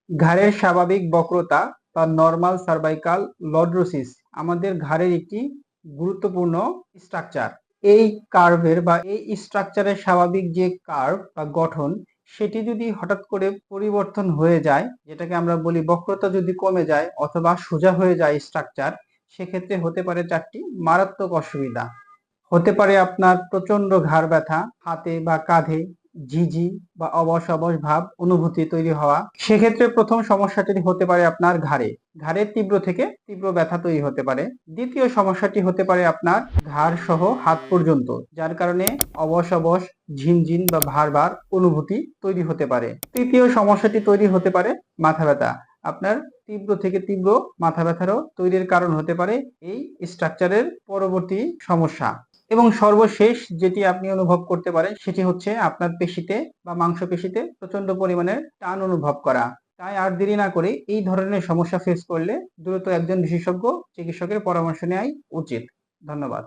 ঘাড়ের স্বাভাবিক বক্রতা বা নরমাল সার্ভাইকাল লর্ডোসিস আমাদের ঘাড়ের একটি গুরুত্বপূর্ণ স্ট্রাকচার। এই কার্ভের বা এই স্ট্রাকচারের স্বাভাবিক যে কার্ভ বা গঠন, সেটি যদি হঠাৎ করে পরিবর্তন হয়ে যায়, যেটাকে আমরা বলি বক্রতা যদি কমে যায় অথবা সোজা হয়ে যায় স্ট্রাকচার, সেক্ষেত্রে হতে পারে 4টি মারাত্মক অসুবিধা। হতে পারে আপনার প্রচন্ড ঘাড় ব্যথা, হাতে বা কাঁধে ঝিঝি বা অবশ অবশ ভাব অনুভূতি তৈরি হওয়া। সেক্ষেত্রে প্রথম সমস্যাটি হতে পারে আপনার ঘাড়ের তীব্র থেকে তীব্র ব্যথা তৈরি হতে পারে। দ্বিতীয় সমস্যাটি হতে পারে আপনার ঘাড় সহ হাত পর্যন্ত, যার কারণে অবশ অবশ ঝিনঝিন বা ভার ভার অনুভূতি তৈরি হতে পারে। তৃতীয় সমস্যাটি তৈরি হতে পারে মাথা ব্যথা। আপনার তীব্র থেকে তীব্র মাথা ব্যথারও তৈরির কারণ হতে পারে এই স্ট্রাকচারের পরবর্তী সমস্যা। এবং সর্বশেষ যেটি আপনি অনুভব করতে পারেন সেটি হচ্ছে আপনার পেশিতে বা মাংসপেশিতে প্রচন্ড পরিমাণে টান অনুভব করা। তাই আর দেরি না করে এই ধরনের সমস্যা ফেস করলে দ্রুত একজন বিশেষজ্ঞ চিকিৎসকের পরামর্শ নেওয়াই উচিত। ধন্যবাদ।